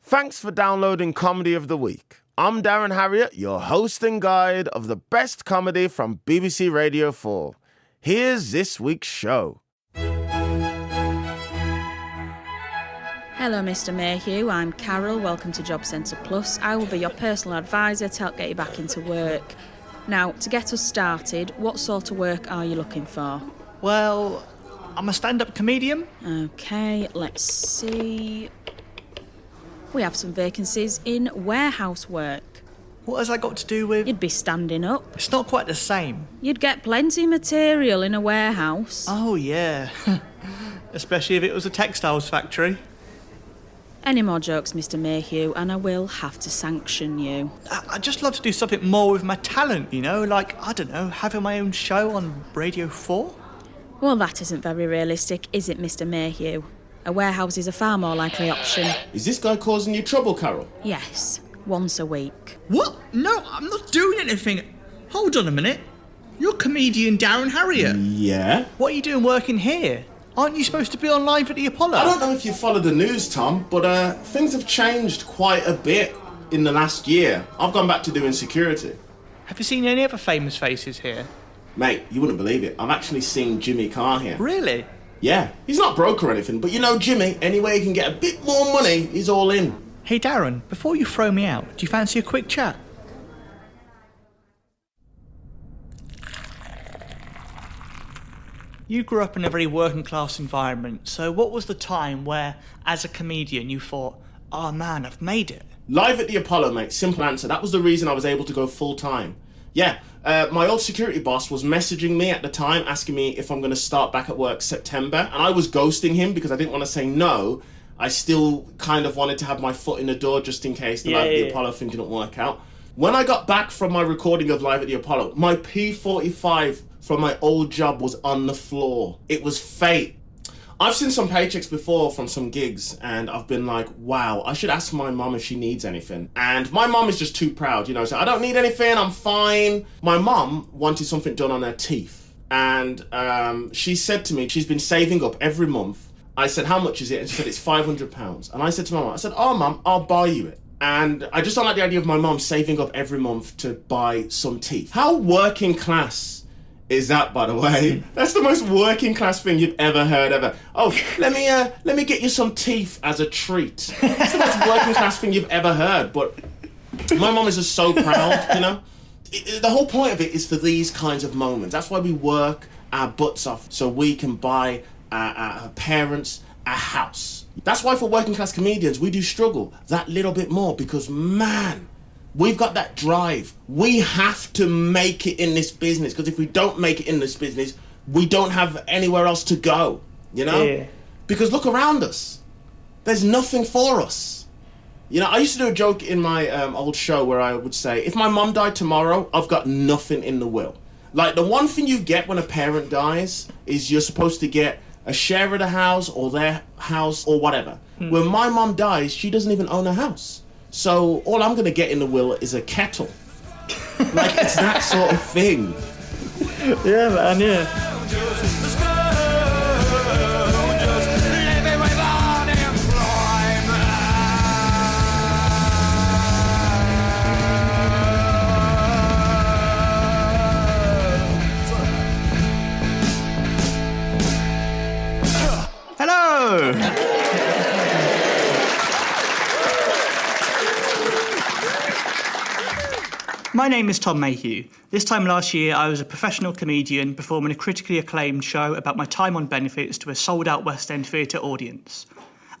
Thanks for downloading Comedy of the Week. I'm Darren Harriott, your host and guide of the best comedy from BBC Radio 4. Here's this week's show. Hello, Mr. Mayhew. I'm Carol. Welcome to Job Centre Plus. I will be your personal advisor to help get you back into work. Now, to get us started, what sort of work are you looking for? Well, I'm a stand-up comedian. OK, let's see. We have some vacancies in warehouse work. What has that got to do with... You'd be standing up. It's not quite the same. You'd get plenty of material in a warehouse. Oh, yeah. Especially if it was a textiles factory. Any more jokes, Mr. Mayhew, and I will have to sanction you. I'd just love to do something more with my talent, you know? Like, I don't know, having my own show on Radio 4? Well, that isn't very realistic, is it, Mr. Mayhew? A warehouse is a far more likely option. Is this guy causing you trouble, Carol? Yes, once a week. What? No, I'm not doing anything. Hold on a minute. You're comedian Darren Harriott. Yeah? What are you doing working here? Aren't you supposed to be on Live at the Apollo? I don't know if you follow the news, Tom, but things have changed quite a bit in the last year. I've gone back to doing security. Have you seen any other famous faces here? Mate, you wouldn't believe it. I've actually seen Jimmy Carr here. Really? Yeah, he's not broke or anything, but you know Jimmy, any way he can get a bit more money, he's all in. Hey Darren, before you throw me out, do you fancy a quick chat? You grew up in a very working class environment, so what was the time where, as a comedian, you thought, oh man, I've made it? Live at the Apollo, mate, simple answer. That was the reason I was able to go full time. Yeah, my old security boss was messaging me at the time, asking me if I'm going to start back at work September, and I was ghosting him because I didn't want to say no. I still kind of wanted to have my foot in the door just in case the Live at the Apollo thing didn't work out. When I got back from my recording of Live at the Apollo, my P45 from my old job was on the floor. It was fate. I've seen some paychecks before from some gigs and I've been like, wow, I should ask my mum if she needs anything. And my mum is just too proud, you know, so I don't need anything, I'm fine. My mum wanted something done on her teeth. And she said to me, she's been saving up every month. I said, how much is it? And she said, it's £500. And I said to my mum, I said, oh mum, I'll buy you it. And I just don't like the idea of my mum saving up every month to buy some teeth. How working class is that, by the way? That's the most working class thing you've ever heard ever. Oh, let me get you some teeth as a treat. That's the most working class thing you've ever heard. But my mum is just so proud, you know? The whole point of it is for these kinds of moments. That's why we work our butts off, so we can buy our parents a house. That's why for working class comedians, we do struggle that little bit more because, man, we've got that drive. We have to make it in this business because if we don't make it in this business, we don't have anywhere else to go, you know? Yeah. Because look around us. There's nothing for us. You know, I used to do a joke in my old show where I would say, if my mum died tomorrow, I've got nothing in the will. Like, the one thing you get when a parent dies is you're supposed to get a share of the house or their house or whatever. When my mum dies, she doesn't even own a house. So all I'm going to get in the will is a kettle. Like, it's that sort of thing. Yeah, man, yeah. Hello! My name is Tom Mayhew. This time last year, I was a professional comedian performing a critically acclaimed show about my time on benefits to a sold-out West End theatre audience.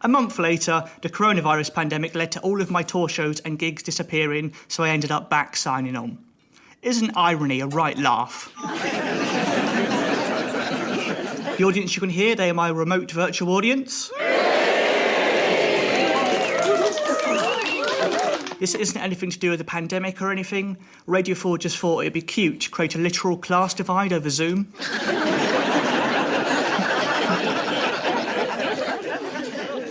A month later, the coronavirus pandemic led to all of my tour shows and gigs disappearing, so I ended up back signing on. Isn't irony a right laugh? The audience you can hear, they are my remote virtual audience. This isn't anything to do with the pandemic or anything. Radio 4 just thought it'd be cute to create a literal class divide over Zoom.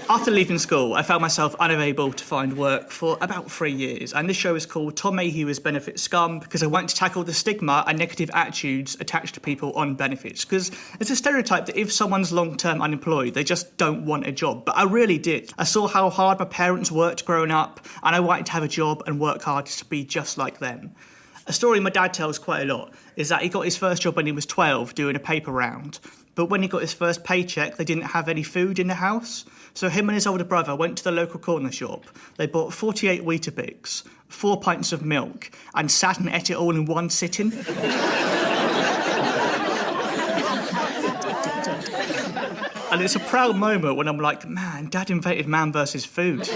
After leaving school, I found myself unable to find work for about 3 years, and this show is called Tom Mayhew as Benefit Scum because I want to tackle the stigma and negative attitudes attached to people on benefits, because there's a stereotype that if someone's long-term unemployed, they just don't want a job, but I really did. I saw how hard my parents worked growing up, and I wanted to have a job and work hard to be just like them. A story my dad tells quite a lot is that he got his first job when he was 12 doing a paper round. But when he got his first paycheck, they didn't have any food in the house. So him and his older brother went to the local corner shop. They bought 48 Weetabix, 4 pints of milk, and sat and ate it all in one sitting. And it's a proud moment when I'm like, man, Dad invented man versus food.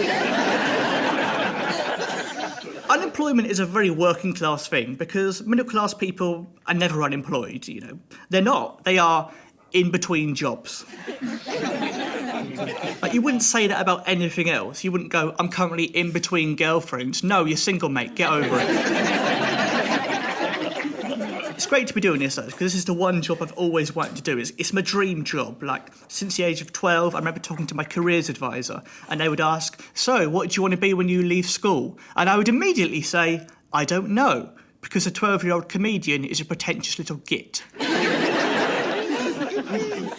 Unemployment is a very working class thing because middle class people are never unemployed, you know. They're not. They are in between jobs. Like, you wouldn't say that about anything else. You wouldn't go, I'm currently in between girlfriends. No, you're single, mate. Get over it. It's great to be doing this, though, because this is the one job I've always wanted to do. It's my dream job. Like, since the age of 12, I remember talking to my careers advisor, and they would ask, so, what do you want to be when you leave school? And I would immediately say, I don't know, because a 12-year-old comedian is a pretentious little git.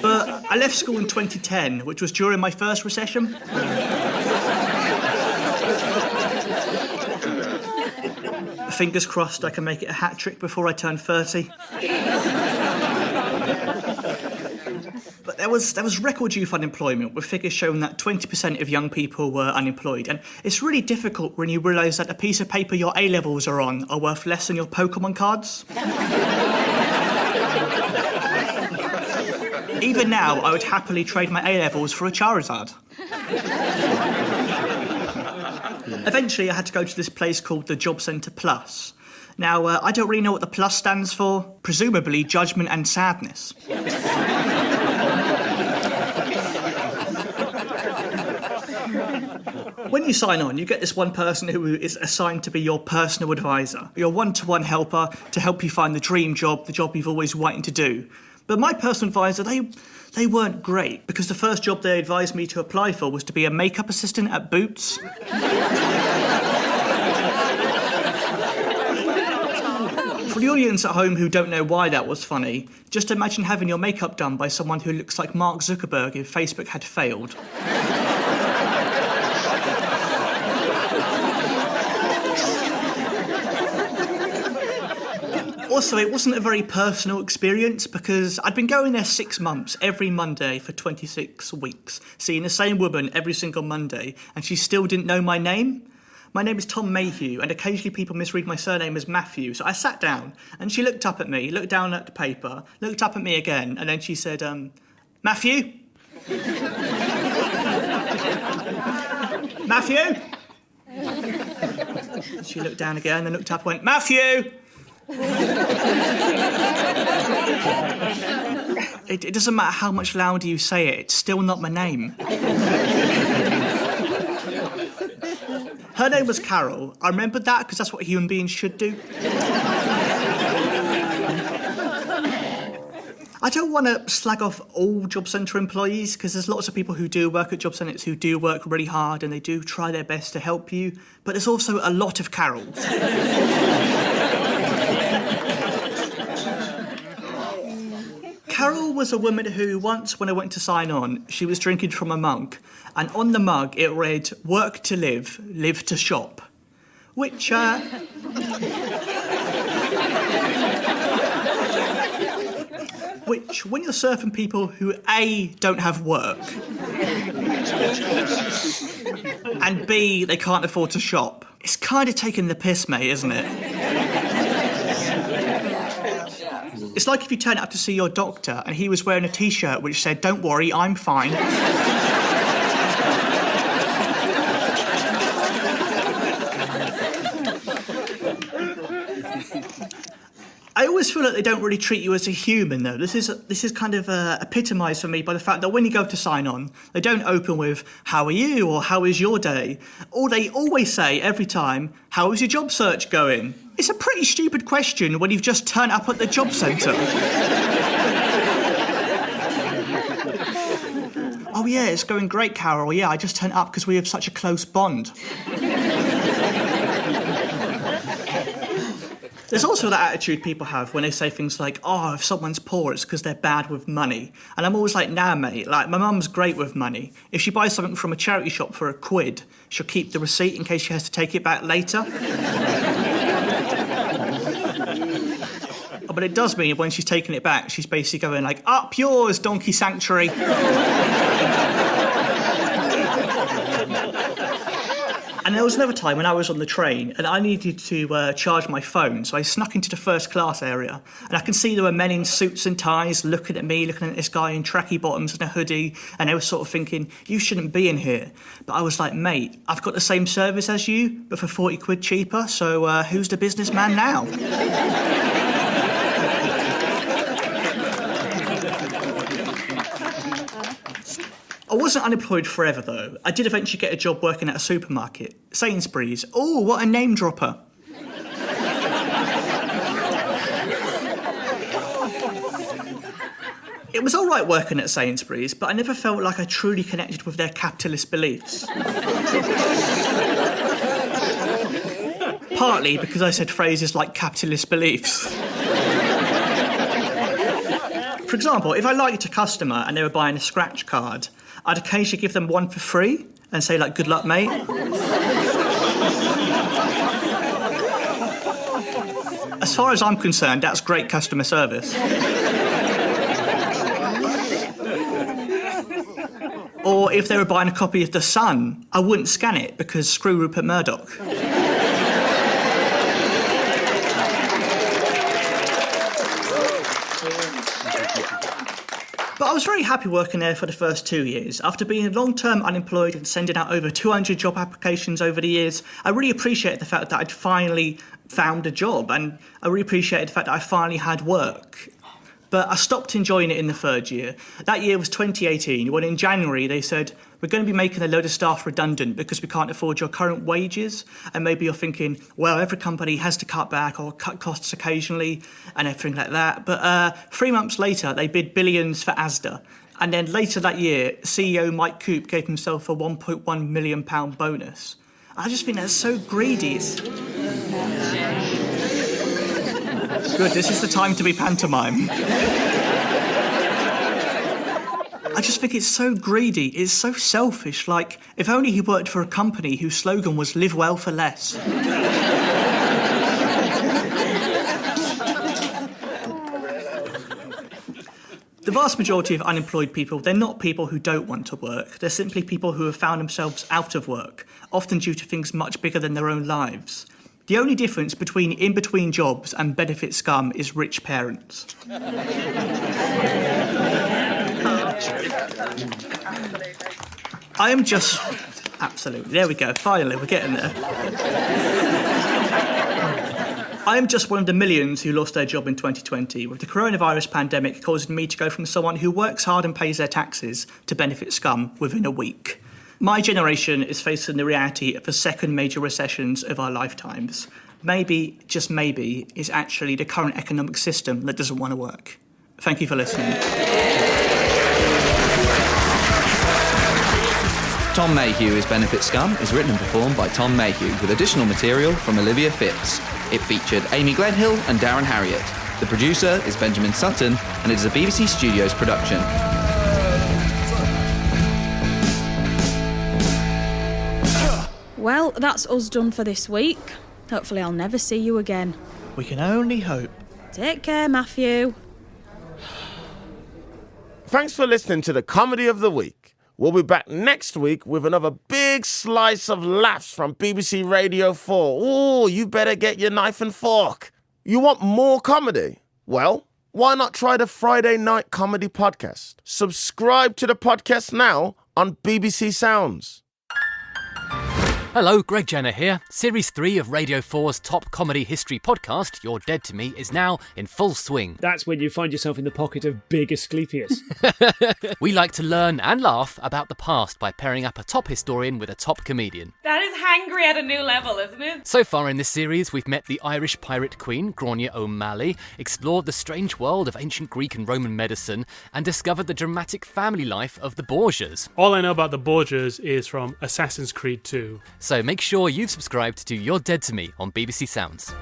But I left school in 2010, which was during my first recession. Fingers crossed I can make it a hat trick before I turn 30. But there was record youth unemployment, with figures showing that 20% of young people were unemployed. And it's really difficult when you realise that a piece of paper your A-levels are on are worth less than your Pokemon cards. Even now, I would happily trade my A-levels for a Charizard. Eventually, I had to go to this place called the Job Centre Plus. Now, I don't really know what the plus stands for. Presumably, judgment and sadness. When you sign on, you get this one person who is assigned to be your personal advisor, your one-to-one helper to help you find the dream job, the job you've always wanted to do. But my personal advisor, they weren't great, because the first job they advised me to apply for was to be a makeup assistant at Boots. For the audience at home who don't know why that was funny, just imagine having your makeup done by someone who looks like Mark Zuckerberg if Facebook had failed. Also, it wasn't a very personal experience because I'd been going there 6 months every Monday for 26 weeks, seeing the same woman every single Monday, and she still didn't know my name. My name is Tom Mayhew, and occasionally people misread my surname as Matthew, so I sat down, and she looked up at me, looked down at the paper, looked up at me again, and then she said, Matthew? Matthew? She looked down again, then looked up and went, Matthew! It doesn't matter how much louder you say it, it's still not my name. Her name was Carol. I remembered that because that's what human beings should do. I don't want to slag off all job centre employees because there's lots of people who do work at job centres who do work really hard and they do try their best to help you, but there's also a lot of Carols. Carol was a woman who once, when I went to sign on, she was drinking from a mug, and on the mug it read, work to live, live to shop, which, when you're surfing people who A, don't have work, and B, they can't afford to shop, it's kind of taking the piss, mate, isn't it? It's like if you turn up to see your doctor and he was wearing a T-shirt which said, don't worry, I'm fine. I always feel like they don't really treat you as a human, though. This is kind of epitomised for me by the fact that when you go to sign on, they don't open with, how are you, or how is your day? Or they always say, every time, how is your job search going? It's a pretty stupid question when you've just turned up at the job centre. Oh yeah, it's going great, Carol. Yeah, I just turned up because we have such a close bond. There's also that attitude people have when they say things like, oh, if someone's poor, it's because they're bad with money. And I'm always like, nah, mate, like, my mum's great with money. If she buys something from a charity shop for £1, she'll keep the receipt in case she has to take it back later. But it does mean when she's taking it back, she's basically going like, up yours, donkey sanctuary. And there was another time when I was on the train and I needed to charge my phone, so I snuck into the first class area and I can see there were men in suits and ties looking at me, looking at this guy in tracky bottoms and a hoodie, and they were sort of thinking, you shouldn't be in here. But I was like, mate, I've got the same service as you, but for £40 cheaper, so who's the businessman now? I wasn't unemployed forever, though. I did eventually get a job working at a supermarket. Sainsbury's. Oh, what a name dropper. It was all right working at Sainsbury's, but I never felt like I truly connected with their capitalist beliefs. Partly because I said phrases like capitalist beliefs. For example, if I liked a customer and they were buying a scratch card, I'd occasionally give them one for free and say, like, good luck, mate. As far as I'm concerned, that's great customer service. Or if they were buying a copy of The Sun, I wouldn't scan it because screw Rupert Murdoch. But I was very happy working there for the first 2 years. After being long-term unemployed and sending out over 200 job applications over the years, I really appreciated the fact that I'd finally found a job, and I really appreciated the fact that I finally had work. But I stopped enjoying it in the third year. That year was 2018, when in January they said, we're going to be making a load of staff redundant because we can't afford your current wages. And maybe you're thinking, well, every company has to cut back or cut costs occasionally and everything like that. But 3 months later, they bid billions for Asda. And then later that year, CEO Mike Coop gave himself a £1.1 million bonus. I just think that's so greedy. Good, this is the time to be pantomime. I just think it's so greedy, it's so selfish, like, if only he worked for a company whose slogan was live well for less. The vast majority of unemployed people, they're not people who don't want to work, they're simply people who have found themselves out of work, often due to things much bigger than their own lives. The only difference between in-between jobs and benefit scum is rich parents. I am just... Absolutely. There we go. Finally, we're getting there. I am just one of the millions who lost their job in 2020, with the coronavirus pandemic causing me to go from someone who works hard and pays their taxes to benefit scum within a week. My generation is facing the reality of the second major recessions of our lifetimes. Maybe, just maybe, it's actually the current economic system that doesn't want to work. Thank you for listening. Tom Mayhew is Benefit Scum is written and performed by Tom Mayhew with additional material from Olivia Phipps. It featured Amy Gledhill and Darren Harriott. The producer is Benjamin Sutton and it is a BBC Studios production. Well, that's us done for this week. Hopefully I'll never see you again. We can only hope. Take care, Matthew. Thanks for listening to the Comedy of the Week. We'll be back next week with another big slice of laughs from BBC Radio 4. Ooh, you better get your knife and fork. You want more comedy? Well, why not try the Friday Night Comedy Podcast? Subscribe to the podcast now on BBC Sounds. Hello, Greg Jenner here. Series 3 of Radio 4's top comedy history podcast, You're Dead to Me, is now in full swing. That's when you find yourself in the pocket of big Asclepius. We like to learn and laugh about the past by pairing up a top historian with a top comedian. That is hangry at a new level, isn't it? So far in this series, we've met the Irish pirate queen, Grania O'Malley, explored the strange world of ancient Greek and Roman medicine, and discovered the dramatic family life of the Borgias. All I know about the Borgias is from Assassin's Creed 2. So make sure you've subscribed to You're Dead to Me on BBC Sounds.